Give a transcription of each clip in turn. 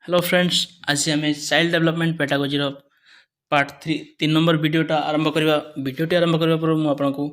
Hello friends, आज आम child development pedagogy part 3 number वीडियोटा आरंभ करवा। वीडियोटी आरंभ करने पूर्व मुझे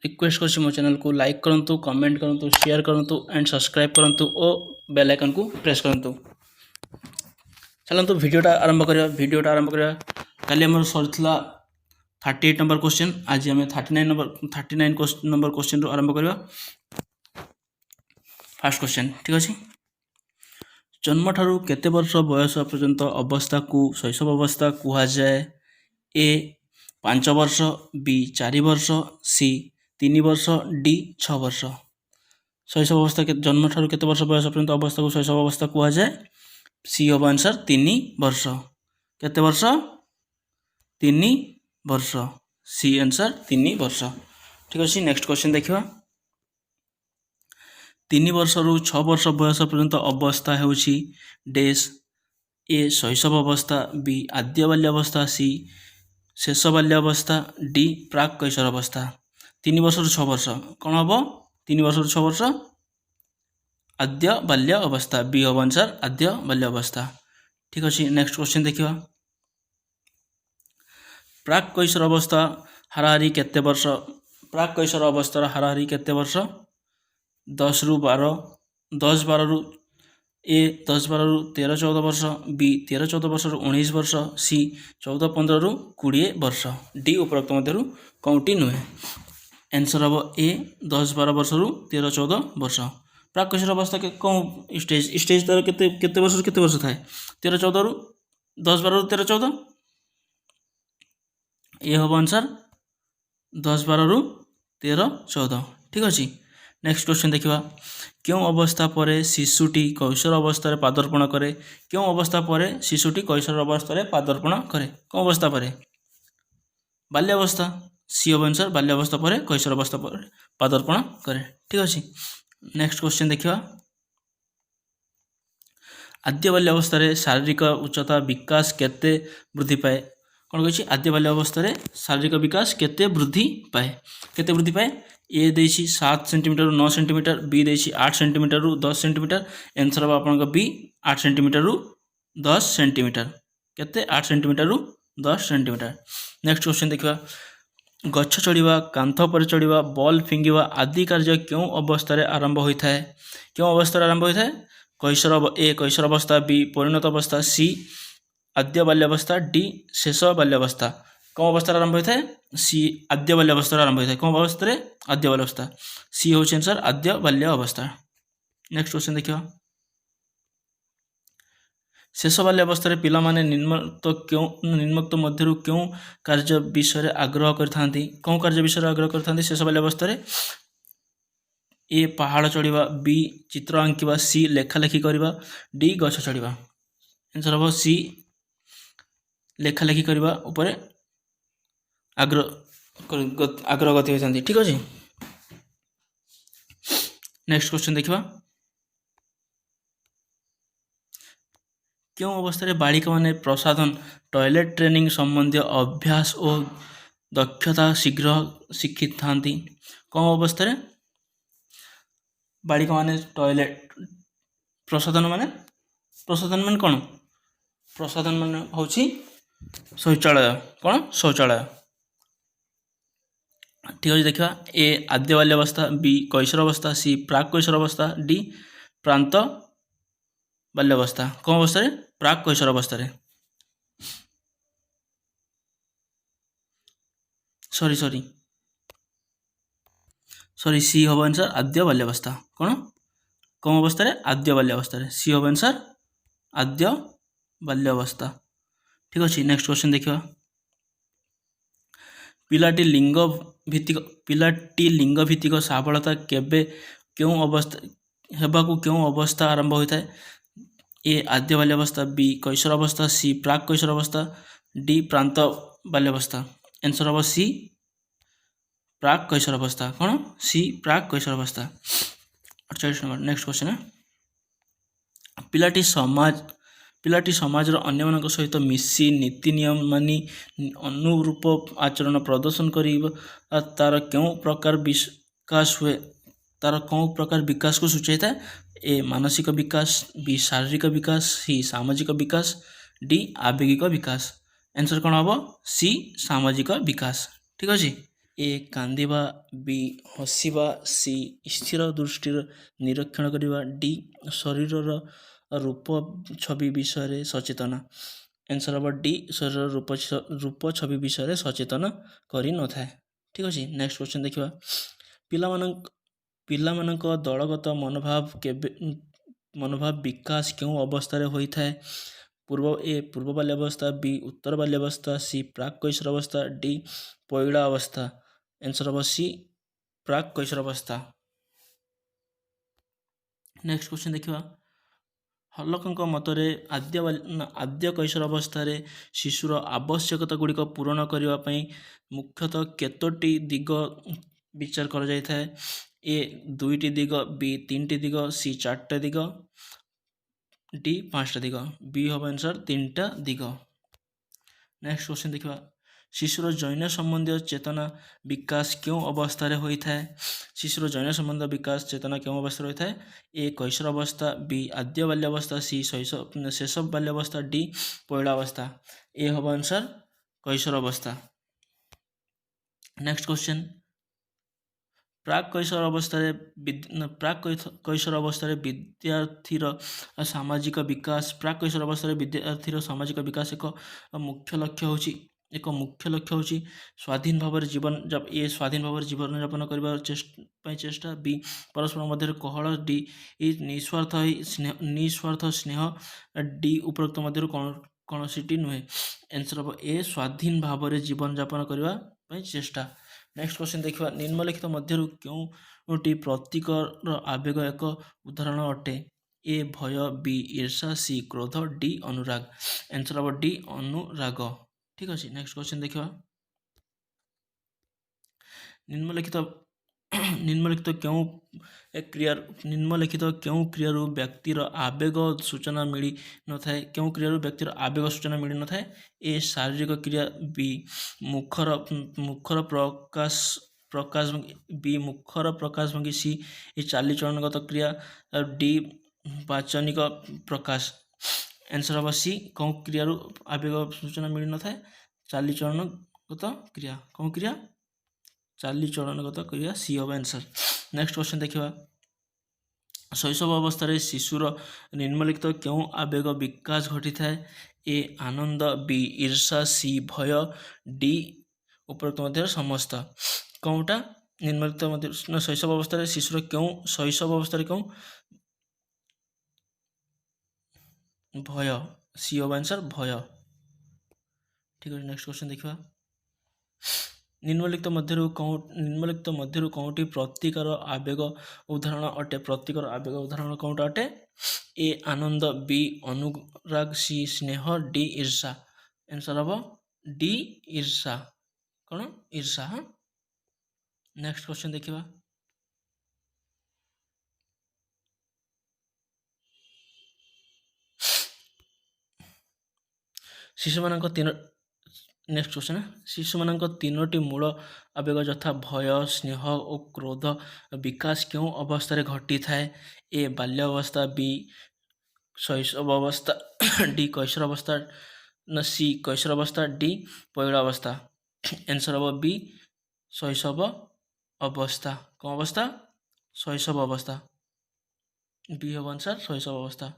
रिक्वेस्ट कर मो चैनल को लाइक करूँ, कमेंट करूँ, शेयर करूँ एंड सब्सक्राइब करूँ और बेल आइकन को प्रेस करूँ। चलते वीडियोटा आरंभ करवा। कल आम सर 38 नंबर क्वेश्चन, आज आम 39 नंबर क्वेश्चन रू आरंभ करवा। फास्ट क्वेश्चन ठीक अच्छे। जन्म ठारू केते वर्ष बयस पर्यंत अवस्था को शैशव अवस्था कुहाଯାए? ए 5 वर्ष, बी 4 वर्ष, सी 3 वर्ष, डी 6 वर्ष। शैशव अवस्था जन्म ठारू केते वर्ष बयस पर्यंत अवस्था को शैशव अवस्था कुहाଯାए? सी हम आंसर 3 वर्ष। केते वर्ष? 3 वर्ष। सी आंसर 3 वर्ष ठीक अच्छे। नेक्स्ट क्वेश्चन देखिए। 3 वर्ष रु 6 वर्ष बयस पर्यंत अवस्था होउछि डेस। ए शैशव अवस्था, बी आद्य बाल्य अवस्था, सी शेष बाल्य अवस्था, डी प्राक कैशोर अवस्था। 3 वर्ष रु 6 वर्ष कौन हम? 3 वर्ष रु 6 वर्ष आद्य बाल्य अवस्था, बी हम आंसर आद्य बाल्य अवस्था ठीक अच्छे। नेक्स्ट क्वेश्चन देखिए। प्राक कैशोर अवस्था हाराहारी केते वर्ष? प्राक कैशोर अवस्थार हाराहारी केते वर्ष? 10 रु 12, 10 12 रु ए 10 12 रु 13 14 वर्ष, बी 13 14 वर्ष रु 19 वर्ष, सी 14 15 रु 20 वर्ष, डी उपरोक्त मध्यरु कौटी नुहे। आंसर हम ए 10 12 वर्ष रु 13 14 वर्ष। प्राक कैशोर अवस्था के कौन स्टेज तार केते वर्ष थाए? 13 14 रु 10 12 रु 13 14। ये हम आंसर 10 12 रु 13 14 ठीक अच्छे। नेक्स्ट क्वेश्चन देखिए। क्यों अवस्था पर शिशुटी कैशोर अवस्था पादार्पण करे? क्यों अवस्था पर शिशुटी कैशोर अवस्था पादार्पण करे? कौन अवस्था पर? बाल्यावस्था। सी हम आंसर बाल्यावस्था पर कैशोर अवस्था पर पादार्पण करे ठीक अच्छे। नेक्स्ट क्वेश्चन देखिए। आद्य बाल्य अवस्था शारीरिक उच्चता विकास केते वृद्धि पाए? कौन कही? आद्य बाल्य अवस्था शारीरिक विकास केते वृद्धि पाए? केते वृद्धि पाए? ए देछि 7 सेंटीमीटर रु 9 सेंटीमीटर, बी देछि 8 सेंटीमीटर रु 10 सेंटीमीटर। आंसर हम आपन बी 8 सेंटीमीटर रु 10 सेंटीमीटर। केते? 8 सेंटीमीटर रु 10 सेंटीमीटर। नेक्स्ट क्वेश्चन देखिए। गछ चढ़ा, कांथ पर चढ़ा, बॉल फिंगिवा आदि कार्य क्यों अवस्था आरंभ होता है? क्यों अवस्था आरंभ होता है? कैशोर ए कैशोर अवस्था, बी परिणत अवस्था, सी आद्य बाल्यावस्था, डी शेष बाल्यावस्था। कौन अवस्था आरंभ होता है? सी आद्य बाल्य अवस्था आरंभ होता है। कौन अवस्था? आद्य बाल्य अवस्था। सी हूँ आंसर आद्य बाल्य अवस्था। नेक्स्ट क्वेश्चन देखिए। शेष बाल्य अवस्था पिला माने निम्नोक्त मध्यरु क्यों कार्य विषय आग्रह करथांती? कौन कार्य विषय आग्रह करथांती शेष बाल्य अवस्था? ए पहाड़ चढ़ा, बी चित्र आंकिवा, सी लेखालेखी करवा, डी गछ चढ़ा। आंसर हम सी लेखालेखी करवा उपरे आग्रह गति होती ठीक अच्छे। नेक्स्ट क्वेश्चन देखिए। क्यों अवस्था बालिका माने प्रसाधन टॉयलेट ट्रेनिंग संबंधी अभ्यास और दक्षता शीघ्र शिखी था? कौन अवस्था बालिका माने टॉयलेट प्रसाधन माने कौन? प्रसाधन माने हूँ शौचालय। कौन? शौचालय ठीक अच्छे। देखा। ए आद्य बाल्य अवस्था, बी कैशोर अवस्था, सी प्राक कैशोर अवस्था, डी प्रांत बाल्य अवस्था। कौन अवस्था? प्राक कैशोर अवस्था। सॉरी सी हम आंसर आद्य बाल्य अवस्था। कौन अवस्था? आद्य बाल्य अवस्था। सी हम आंसर आद्य बाल्य अवस्था ठीक अच्छे। नेक्स्ट क्वेश्चन देखिए। पिलाटी लिंग भित्तिक साफलता केबे क्यों अवस्था हेबाकू क्यों अवस्था आरंभ होता है? ए आद्य बाल्य अवस्था, बी कैशोर अवस्था, सी प्राक कैशोर अवस्था, डी प्रांत बाल्य अवस्था। आंसर हम सी प्राक कैशोर अवस्था। कौन? सी प्राक कैशोर अवस्था 48 नंबर। नेक्स्ट क्वेश्चन है। पिलाटी समाज अन्य सहित मिसी नीति नियम मानी अनुरूप आचरण प्रदर्शन कर तार क्यों प्रकार विकास हुए तार कौन प्रकार विकास को सूचाई था? ए मानसिक विकास, बी शारीरिक विकास, सी सामाजिक विकास, डी आवेगिक विकास। आंसर कौन हम? सी सामाजिक विकास। ठीक अच्छे। ए कांदिबा, बी हसिबा, सी स्थिर दृष्टि निरीक्षण करवा, डी शरीर रूप छवि विषय सचेतन। आंसर हम डी शरीर रूप छवि विषय सचेतन कर न था। ठीक अच्छे। नेक्स्ट क्वेश्चन देखा। पिलामानक दलगत मनोभाव विकास क्यों अवस्था होता है? पूर्व बाल्यावस्था, बी उत्तर बाल्यावस्था, सी प्राक कैशोर अवस्था, डी पैड़ा अवस्था। आंसर हम सी प्राक कैशोर अवस्था। नेक्स्ट क्वेश्चन देखा। हलकଙ୍କ ମତରେ ଆଦ୍ୟ କୈଶୋର ଅବସ୍ଥାରେ ଶିଶୁର ଆବଶ୍ୟକତା ଗୁଡ଼ିକ ପୂରଣ କରିବା ପାଇଁ ମୁଖ୍ୟତଃ କେତୋଟି ଦିଗ ବିଚାର କରାଯାଇଥାଏ? ଏ 2ଟି ଦିଗ, ବି 3ଟି ଦିଗ, ସି 4ଟା ଦିଗ, डी 5टा दिग। बी हम आंसर 3टा दिग। नेक्स्ट क्वेश्चन देखा। शिशुर जैन संबंधी चेतना विकास क्यों अवस्था होता है? शिशुर जैन संबंध विकास चेतना क्यों अवस्था होता है? ए कैशोर अवस्था, बी आद्य बाल्यावस्था, सी शैशव बाल्यावस्था, डी पैड़ा अवस्था। ए हम आंसर कैशोर अवस्था। Next question. प्राक कैशोर अवस्था विद्यार्थीर सामाजिक विकास एक मुख्य लक्ष्य होची स्वाधीन भाव जीवन यापन करने चेष्टा, बी परस्पर मध्य कहल, डी निस्वार्थ स्नेह, डी उपरोक्त मध्य कौन सी नुहे। आंसर हम ए स्वाधीन भाव जीवन यापन करने चेष्टा। नेक्स्ट क्वेश्चन देखा। निम्नलिखित मध्य क्योंटी प्रतीकर आवेग एक उदाहरण अटे? ए भय, बी ईर्षा, सी क्रोध, डी अनुराग। आंसर हम डी अनुराग। ठीक अच्छे। नेक्स्ट क्वेश्चन देखा। निम्नलिखित क्यों क्रियारू व्यक्तिर आवेग सूचना मिली न थाए? क्यों क्रियारू व्यक्तिर आवेग सूचना मिली न थाए? ए शारीरिक क्रिया, बी मुखर प्रकाश, बी मुखर प्रकाश भंगी, सी चालीचलनगत क्रिया, डी वाचनिक प्रकाश। आंसर हम सी कौन क्रियारू आवेग सूचना मिली न थाए? चालीचलनगत क्रिया। कौन क्रिया? चालीचलनगत क्रिया, सी हम आंसर। नेक्स्ट क्वेश्चन देखा। शैशव अवस्था शिशुर निम्नलिखित क्यों आवेग विकास घटी थाए? ए आनंद, बी ईर्षा, सी भय, डी उपरोक्त मध्य समस्त। कौनटा निम्नलिखित मध्य शैशव अवस्था शिशुर क्यों भय? सी हम आंसर भय। ठीक है। नेक्स्ट क्वेश्चन देखा। निम्नलिखित मध्य कौनटी प्रतीकर आवेग उदाहरण अटे? प्रतीकर आवेग उदाहरण कौनटा अटे? ए आनंद, बी अनुराग, सी स्नेह, डी ईर्षा। आंसर हम डी ईर्षा। कौन? ईर्षा। हाँ। नेक्स्ट क्वेश्चन देखा। शिशु मान नेक्स्ट क्वेश्चन। शिशु मान तीनोटी मूल आवेग यथा भय, स्नेह और क्रोध विकास क्यों अवस्था घटी थाए? ए बाल्यावस्था, बी शैशव अवस्था, डी कैशोर अवस्था, सी कैशोर अवस्था, डी पैड़ा अवस्था। आंसर हम बी शैशव अवस्था। कौन अवस्था? शैशव अवस्था। बी हम आंसर शैशव अवस्था।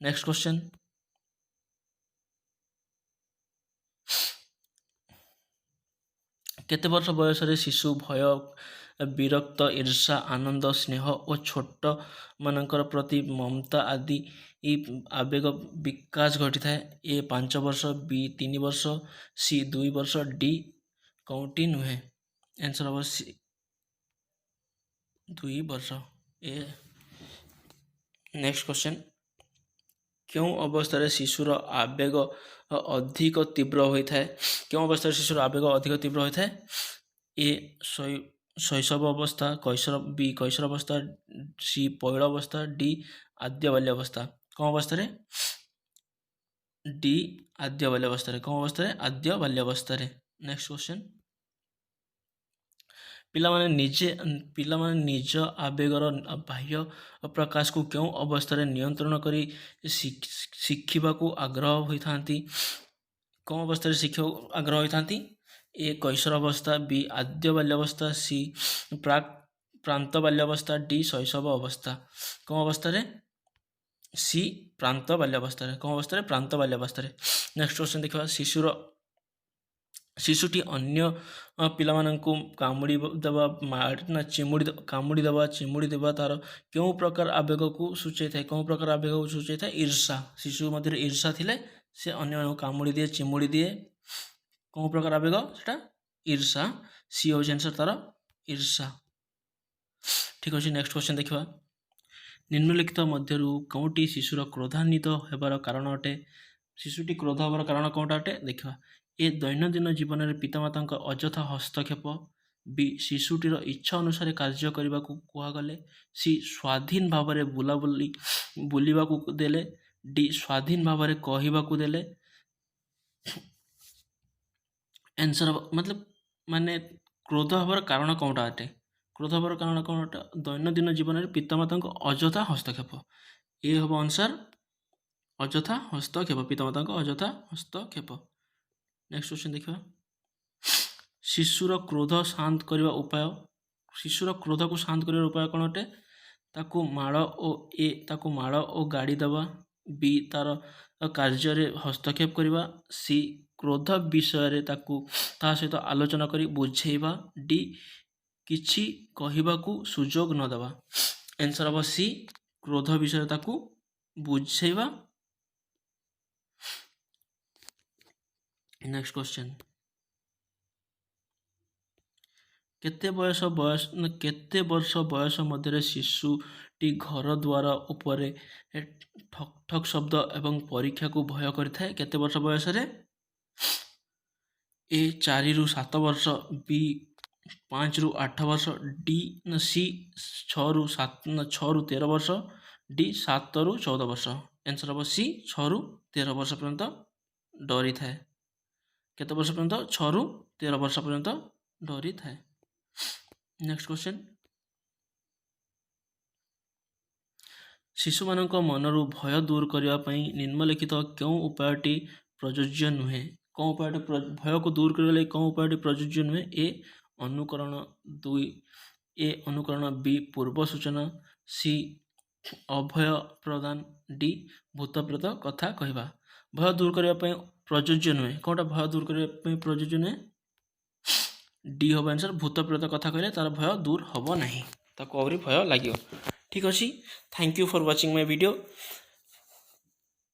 Next question. केते वर्ष बयस शिशु भय, विरक्त, ईर्षा, आनंद, स्नेह और छोट मानकर प्रति ममता आदि आवेग विकास घटी थाए? ए 5 वर्ष, बी 3 वर्ष, सी 2 वर्ष, डी कौटी नुहे। आंसर हम सी 2 वर्ष। A next question. क्यों अवस्था शिशुर आवेग अधिक तीव्र होता है? क्यों अवस्था शिशुर आवेग अधिक तीव्र होता है? ए शैशव अवस्था, बी कैशोर अवस्था, सी पैड़ा अवस्था, डी आद्य बाल्य अवस्था। कौन अवस्था? डी आद्य बाल्य अवस्था। कौन अवस्था? आद्य बाल्य अवस्था। Next question. ପିଲାମାନେ ନିଜ ଆବେଗର ବାହ୍ୟ ପ୍ରକାଶକୁ କେଉଁ ଅବସ୍ଥାରେ ନିୟନ୍ତ୍ରଣ କରି ଶିଖିବାକୁ ଆଗ୍ରହ ହୋଇଥାନ୍ତି? କେଉଁ ଅବସ୍ଥାରେ ଶିଖିବାକୁ ଆଗ୍ରହ ହୋଇଥାନ୍ତି? ଏ କୈଶୋର ଅବସ୍ଥା, ବି ଆଦ୍ୟ ବାଲ୍ୟାବସ୍ଥା, ସି ପ୍ରାନ୍ତ ବାଲ୍ୟାବସ୍ଥା, ଡି ଶୈଶବ ଅବସ୍ଥା। କେଉଁ ଅବସ୍ଥାରେ? ସି ପ୍ରାନ୍ତ ବାଲ୍ୟାବସ୍ଥାରେ। କେଉଁ ଅବସ୍ଥାରେ? ପ୍ରାନ୍ତ ବାଲ୍ୟାବସ୍ଥାରେ। ନେକ୍ସଟ କ୍ୱେଶ୍ଚନ ଦେଖିବା। ଶିଶୁଟି ଅନ୍ୟ ପିଲାମାନଙ୍କୁ କାମୁଡ଼ି ଦେବା ଚିମୁଡ଼ି ଦେବା ତାର କେଉଁ ପ୍ରକାର ଆବେଗକୁ ସୂଚାଇଥାଏ? କେଉଁ ପ୍ରକାର ଆବେଗକୁ ସୂଚାଇଥାଏ? ଈର୍ଷା। ଶିଶୁ ମଧ୍ୟରେ ଈର୍ଷା ଥିଲେ ସେ ଅନ୍ୟମାନଙ୍କୁ କାମୁଡ଼ି ଦିଏ, ଚିମୁଡ଼ି ଦିଏ। କେଉଁ ପ୍ରକାର ଆବେଗ ସେଟା? ଈର୍ଷା। ସି ହେଉଛି ଆନ୍ସର ତାର, ଈର୍ଷା। ଠିକ ଅଛି, ନେକ୍ସଟ କ୍ୱେଶ୍ଚନ ଦେଖିବା। ନିମ୍ନଲିଖିତ ମଧ୍ୟରୁ କେଉଁଟି ଶିଶୁର କ୍ରୋଧାନ୍ୱିତ ହେବାର କାରଣ ଅଟେ? ଶିଶୁଟି କ୍ରୋଧ ହେବାର କାରଣ କେଉଁଟା ଅଟେ? ଦେଖିବା। ଏ ଦୈନନ୍ଦିନ ଜୀବନରେ ପିତାମାତାଙ୍କ ଅଯଥା ହସ୍ତକ୍ଷେପ, ବି ଶିଶୁଟିର ଇଚ୍ଛା ଅନୁସାରେ କାର୍ଯ୍ୟ କରିବାକୁ କୁହାଗଲେ, ସି ସ୍ୱାଧୀନ ଭାବରେ ବୁଲିବାକୁ ଦେଲେ, ଡି ସ୍ୱାଧୀନ ଭାବରେ କହିବାକୁ ଦେଲେ। ଆନ୍ସର ମାନେ କ୍ରୋଧ ହେବାର କାରଣ କେଉଁଟା ଅଟେ? କ୍ରୋଧ ହେବାର କାରଣ କ'ଣ ଅଟେ? ଦୈନନ୍ଦିନ ଜୀବନରେ ପିତାମାତାଙ୍କ ଅଯଥା ହସ୍ତକ୍ଷେପ। ଏ ହେବ ଆନ୍ସର, ଅଯଥା ହସ୍ତକ୍ଷେପ, ପିତାମାତାଙ୍କ ଅଯଥା ହସ୍ତକ୍ଷେପ। ନେକ୍ସଟ କ୍ୱେଶ୍ଚନ ଦେଖିବା। ଶିଶୁର କ୍ରୋଧ ଶାନ୍ତ କରିବା ଉପାୟ। ଶିଶୁର କ୍ରୋଧକୁ ଶାନ୍ତ କରିବାର ଉପାୟ କ'ଣ ଅଟେ? ତାକୁ ମାଡ଼ ଓ ଗାଡ଼ି ଦେବା, ବି ତାର କାର୍ଯ୍ୟରେ ହସ୍ତକ୍ଷେପ କରିବା, ସି କ୍ରୋଧ ବିଷୟରେ ତା ସହିତ ଆଲୋଚନା କରି ବୁଝେଇବା, ଡି କିଛି କହିବାକୁ ସୁଯୋଗ ନ ଦେବା। ଆନ୍ସର ହେବ ସି କ୍ରୋଧ ବିଷୟରେ ତାକୁ ବୁଝେଇବା। Next question. କେତେ ବର୍ଷ ବୟସ ମଧ୍ୟରେ ଶିଶୁଟି ଘର ଦ୍ୱାର ଉପରେ ଠକ୍ ଠକ୍ ଶବ୍ଦ ଏବଂ ପରୀକ୍ଷାକୁ ଭୟ କରିଥାଏ? କେତେ ବର୍ଷ ବୟସରେ? ଏ 4ରୁ 7 ବର୍ଷ, ବି 5ରୁ 8 ବର୍ଷ, ସି 6ରୁ 13 ବର୍ଷ, ଡି 7ରୁ 14 ବର୍ଷ। ଆନ୍ସର ହେବ ସି 6ରୁ 13 ବର୍ଷ ପର୍ଯ୍ୟନ୍ତ ଡରିଥାଏ। କେତେ ବର୍ଷ ପର୍ଯ୍ୟନ୍ତ? 6ରୁ 13 ବର୍ଷ ପର୍ଯ୍ୟନ୍ତ ଡରିଥାଏ। Next question. ଶିଶୁମାନଙ୍କ ମନରୁ ଭୟ ଦୂର କରିବା ପାଇଁ ନିମ୍ନଲିଖିତ କେଉଁ ଉପାୟଟି ପ୍ରଯୁଜ୍ୟ ନୁହେଁ? କେଉଁ ଉପାୟଟି ଭୟକୁ ଦୂର କରିବା ଲାଗି କେଉଁ ଉପାୟଟି ପ୍ରଯୁଜ୍ୟ ନୁହେଁ? ଏ ଅନୁକରଣ, ବି ପୂର୍ବ ସୂଚନା, ସି ଅଭୟ ପ୍ରଦାନ, ଡି ଭୂତପ୍ରେତ କଥା କହିବା। ଭୟ ଦୂର କରିବା ପାଇଁ ପ୍ରଯୁଜ୍ୟ ନୁହେଁ। କେଉଁଟା ଭୟ ଦୂର କରିବା ପାଇଁ ପ୍ରଯୁଜ୍ୟ ନୁହେଁ? ଡି ହେବ ଆନ୍ସର, ଭୂତପ୍ରେତ କଥା କହିଲେ ତାର ଭୟ ଦୂର ହେବ ନାହିଁ, ତାକୁ ଆହୁରି ଭୟ ଲାଗିବ। ଠିକ୍ ଅଛି, thank you for watching my video.